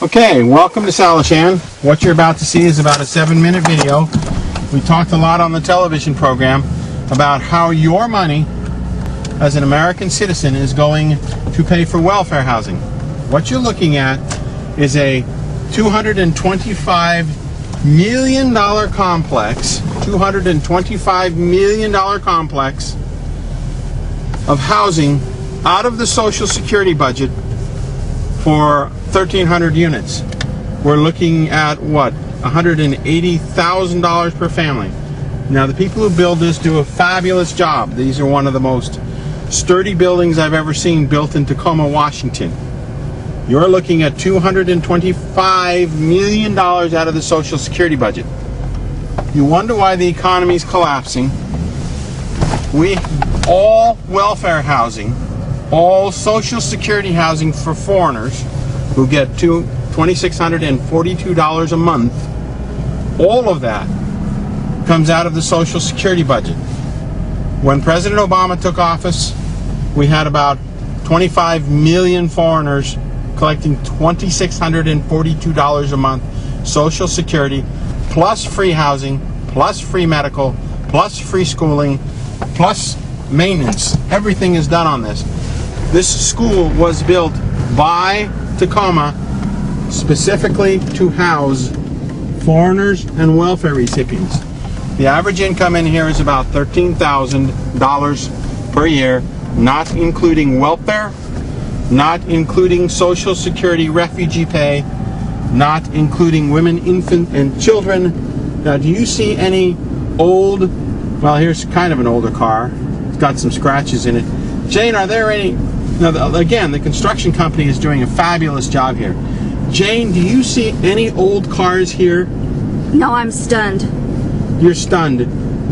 Okay, welcome to Salishan. What you're about to see is about a 7-minute video. We talked a lot on the television program about how your money as an American citizen is going to pay for welfare housing. What you're looking at is a $225 million complex, $225 million complex of housing out of the Social Security budget for 1,300 units. We're looking at what? $180,000 per family. Now the people who build this do a fabulous job. These are one of the most sturdy buildings I've ever seen built in Tacoma, Washington. You're looking at $225 million out of the Social Security budget. You wonder why the economy is collapsing. All welfare housing, all Social Security housing for foreigners who get $2,642 a month, all of that comes out of the Social Security budget. When President Obama took office, we had about 25 million foreigners collecting $2,642 a month Social Security, plus free housing, plus free medical, plus free schooling, plus maintenance. Everything is done on this. This school was built by Tacoma specifically to house foreigners and welfare recipients. The average income in here is about $13,000 per year, not including welfare, not including Social Security refugee pay, not including women, infant, and children. Now, do you see any old, well, here's kind of an older car. It's got some scratches in it. Jane, are there any, now again, the construction company is doing a fabulous job here. Jane, do you see any old cars here? No, I'm stunned. You're stunned.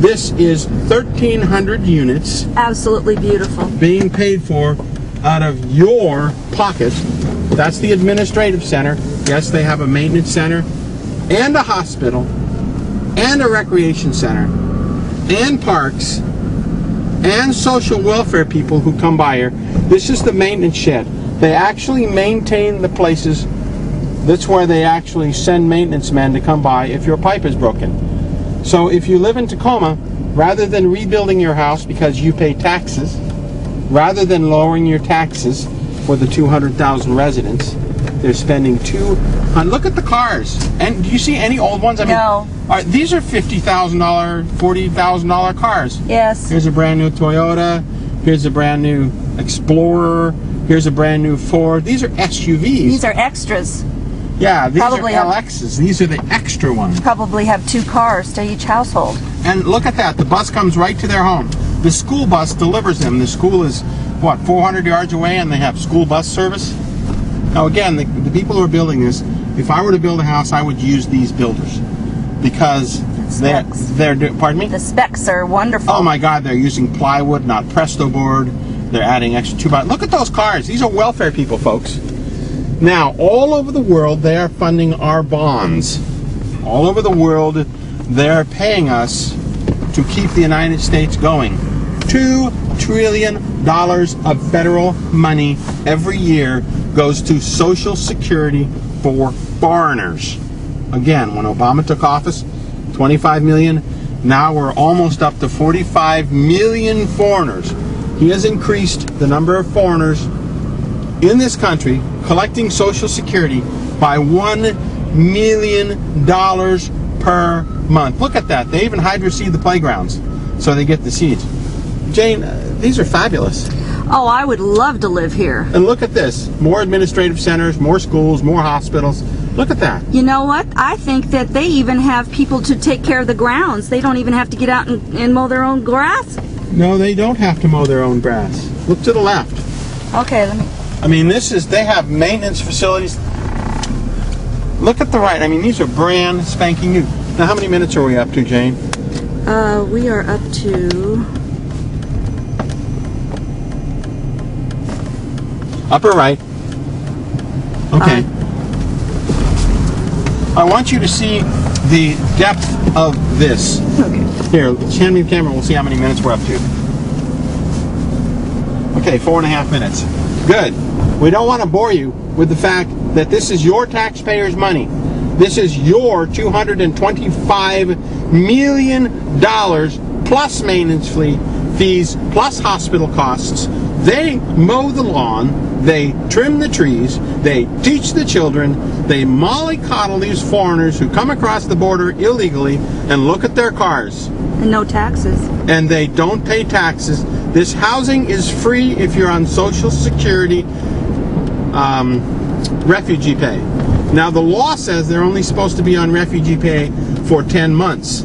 This is 1,300 units. Absolutely beautiful. Being paid for out of your pocket. That's the administrative center. Yes, they have a maintenance center and a hospital and a recreation center and parks and social welfare people who come by here. This is the maintenance shed. They actually maintain the places. That's where they actually send maintenance men to come by if your pipe is broken. So if you live in Tacoma, rather than rebuilding your house because you pay taxes, rather than lowering your taxes for the 200,000 residents, they're spending $200. Look at the cars. And do you see any old ones? I mean, no. These are $50,000, $40,000 cars. Yes. Here's a brand new Toyota. Here's a brand new Explorer. Here's a brand new Ford. These are SUVs. These are extras. Yeah, these Probably are LXs. These are the extra ones. Probably have 2 cars to each household. And look at that. The bus comes right to their home. The school bus delivers them. The school is, what, 400 yards away, and they have school bus service? Now, again, the people who are building this, if I were to build a house, I would use these builders. Because they're pardon me? The specs are wonderful. Oh, my God. They're using plywood, not Presto board. They're adding extra 2x. Look at those cars. These are welfare people, folks. Now, all over the world, they are funding our bonds. All over the world, they're paying us to keep the United States going. $2 trillion of federal money every year goes to Social Security for foreigners. Again, when Obama took office, 25 million. Now we're almost up to 45 million foreigners. He has increased the number of foreigners in this country collecting Social Security by $1 million per month. Look at that. They even hydro-seed the playgrounds so they get the seeds. Jane, these are fabulous. Oh, I would love to live here. And look at this. More administrative centers, more schools, more hospitals. Look at that. You know what? I think that they even have people to take care of the grounds. They don't even have to get out and mow their own grass. No, they don't have to mow their own grass. Look to the left. Okay, let me... I mean, they have maintenance facilities. Look at the right. I mean, these are brand spanking new. Now, how many minutes are we up to, Jane? We are up to... Upper right. Okay. I want you to see the depth of this. Okay. Here, hand me the camera. We'll see how many minutes we're up to. Okay, 4.5 minutes. Good. We don't want to bore you with the fact that this is your taxpayers' money. This is your $225 million plus maintenance fees, plus hospital costs. They mow the lawn, they trim the trees, they teach the children, they mollycoddle these foreigners who come across the border illegally and look at their cars. And no taxes. And they don't pay taxes. This housing is free if you're on Social Security refugee pay. Now the law says they're only supposed to be on refugee pay for 10 months.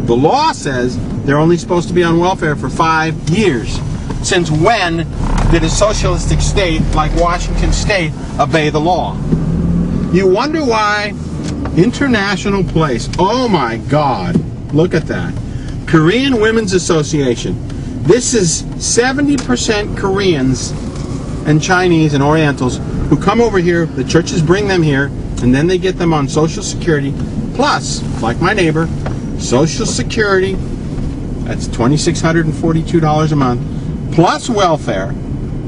The law says they're only supposed to be on welfare for 5 years. Since when did a socialistic state like Washington State obey the law? You wonder why International Place, oh my God, look at that. Korean Women's Association. This is 70% Koreans and Chinese and Orientals who come over here, the churches bring them here, and then they get them on Social Security, plus, like my neighbor, Social Security, that's $2,642 a month, plus welfare.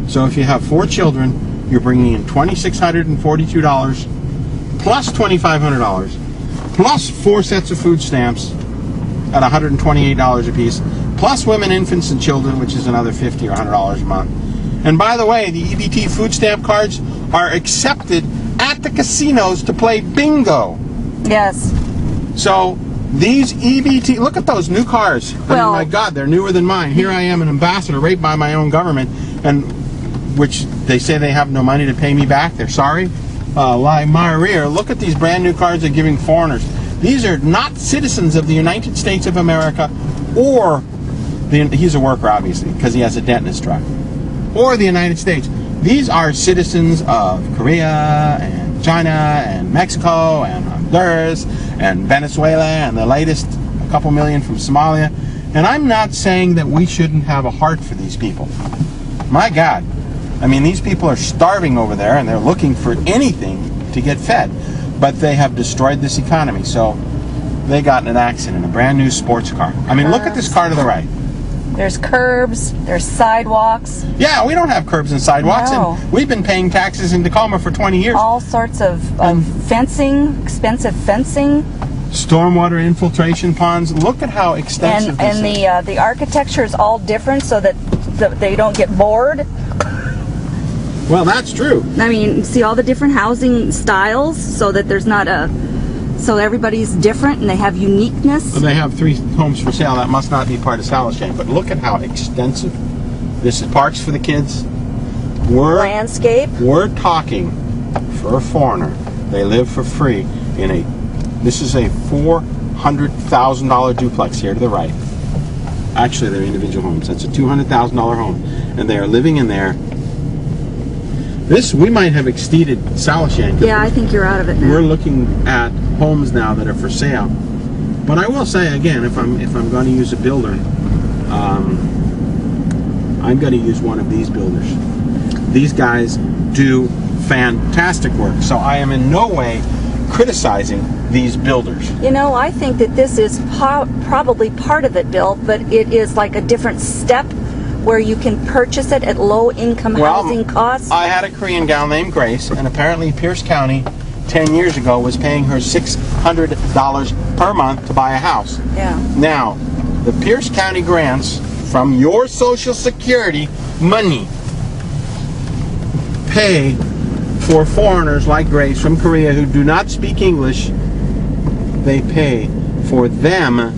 So if you have 4 children, you're bringing in $2,642, plus $2,500, plus 4 sets of food stamps at $128 a piece, plus women, infants, and children, which is another $50 or $100 a month. And by the way, the EBT food stamp cards are accepted at the casinos to play bingo. Yes. So these EBT, look at those new cars. I mean, my God, they're newer than mine. Here I am, an ambassador right by my own government, and which they say they have no money to pay me back. They're sorry. Like Maria, look at these brand new cars they're giving foreigners. These are not citizens of the United States of America, or he's a worker, obviously, because he has a dent in his truck, or the United States. These are citizens of Korea and China and Mexico and Honduras and Venezuela and the latest, a couple million from Somalia. And I'm not saying that we shouldn't have a heart for these people. My God. I mean, these people are starving over there and they're looking for anything to get fed. But they have destroyed this economy. So they got in an accident, a brand new sports car. I mean, look at this car to the right. There's curbs, there's sidewalks. Yeah, we don't have curbs and sidewalks, No. and we've been paying taxes in Tacoma for 20 years. All sorts of fencing, expensive fencing. Stormwater infiltration ponds. Look at how extensive this is. And the architecture is all different so that they don't get bored. Well, that's true. I mean, see all the different housing styles so that there's not so everybody's different and they have uniqueness. Well, they have 3 homes for sale. That must not be part of Salisbury. But look at how extensive. This is parks for the kids. Landscape. We're talking for a foreigner. They live for free in this is a $400,000 duplex here to the right. Actually, they're individual homes. That's a $200,000 home. And they are living in there. We might have exceeded Salisbury. Yeah, I think you're out of it now. We're looking at homes now that are for sale. But I will say again, if I'm going to use a builder, I'm going to use one of these builders. These guys do fantastic work. So I am in no way criticizing these builders. You know, I think that this is probably part of it, Bill, but it is like a different step where you can purchase it at low-income housing costs. I had a Korean gal named Grace, and apparently Pierce County 10 years ago was paying her $600 per month to buy a house. Yeah. Now, the Pierce County grants from your Social Security money pay for foreigners like Grace from Korea who do not speak English. They pay for them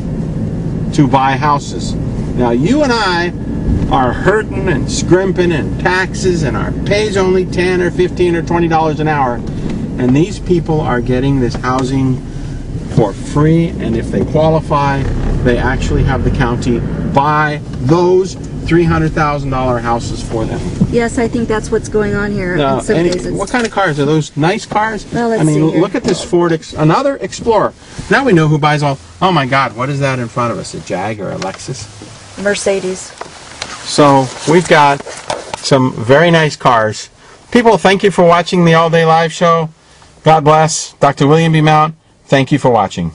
to buy houses. Now, you and I are hurting and scrimping and taxes, and our pay's only $10 or $15 or $20 an hour, and these people are getting this housing for free, and if they qualify, they actually have the county buy those $300,000 houses for them. Yes, I think that's what's going on here in some cases. What kind of cars are those? Nice cars? Well, let's I mean, see here. look at this Ford, another Explorer. Now we know who buys all. Oh my God, what is that in front of us? A Jag or a Lexus? Mercedes. So we've got some very nice cars. People, thank you for watching the All Day Live Show. God bless. Dr. William B. Mount, thank you for watching.